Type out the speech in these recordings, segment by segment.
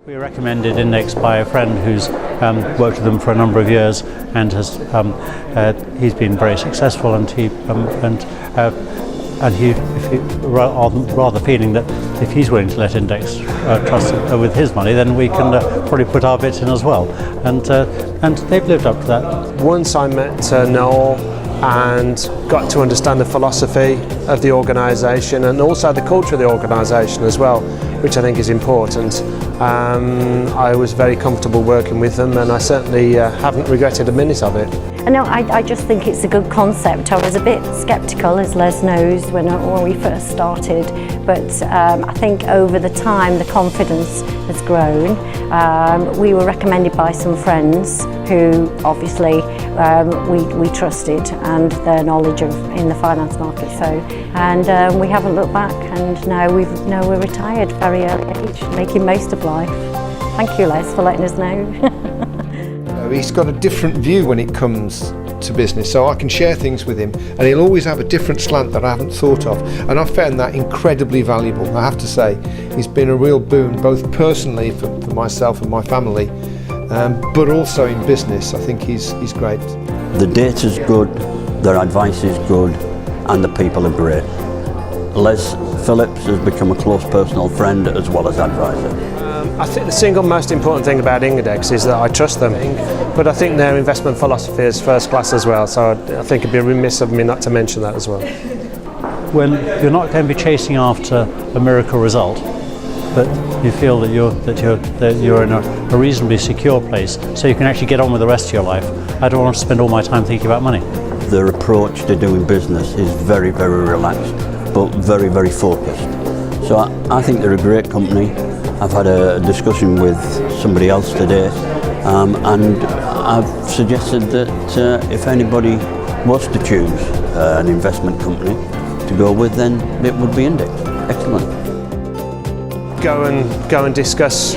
We were recommended Index by a friend who's worked with them for a number of years and has he's been very successful, and he rather feeling that if he's willing to let Index trust with his money, then we can probably put our bits in as well, and they've lived up to that. Once I met Noel and got to understand the philosophy of the organisation and also the culture of the organisation as well, which I think is important. I was very comfortable working with them, and I certainly haven't regretted a minute of it. No, I just think it's a good concept. I was a bit sceptical, as Les knows, when we first started, but I think over the time the confidence has grown. We were recommended by some friends who obviously we trusted, and their knowledge in the finance market. And we haven't looked back, and now we're retired very early age, making most of life. Thank you, Les, for letting us know. He's got a different view when it comes to business, so I can share things with him, and he'll always have a different slant that I haven't thought of, and I've found that incredibly valuable. I have to say, he's been a real boon, both personally for myself and my family, but also in business. I think he's great. The data's good, their advice is good, and the people are great. Les Phillips has become a close personal friend as well as advisor. I think the single most important thing about Index is that I trust them, but I think their investment philosophy is first class as well, so I think it'd be remiss of me not to mention that as well. When you're not going to be chasing after a miracle result, but you feel that you're in a reasonably secure place, so you can actually get on with the rest of your life. I don't want to spend all my time thinking about money. Their approach to doing business is very, very relaxed, but very, very focused. So I think they're a great company. I've had a discussion with somebody else today, and I've suggested that if anybody was to choose an investment company to go with, then it would be Index. Excellent. Go and discuss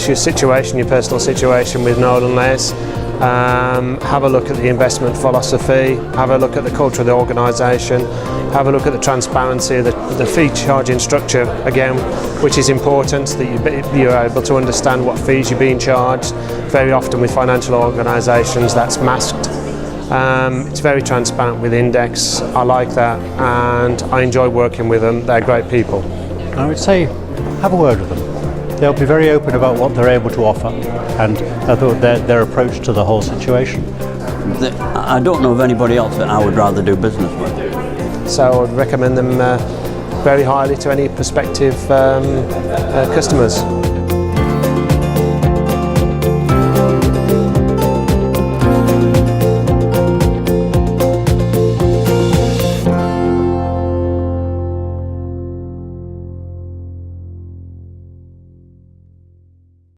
your situation, your personal situation with Noel and Les. Have a look at the investment philosophy, have a look at the culture of the organisation, have a look at the transparency, the fee charging structure again, which is important, that you're able to understand what fees you're being charged. Very often with financial organisations that's masked. It's very transparent with Index. I like that, and I enjoy working with them. They're great people. I would say have a word with them. They'll be very open about what they're able to offer, and I thought their approach to the whole situation. I don't know of anybody else that I would rather do business with. So I would recommend them very highly to any prospective customers.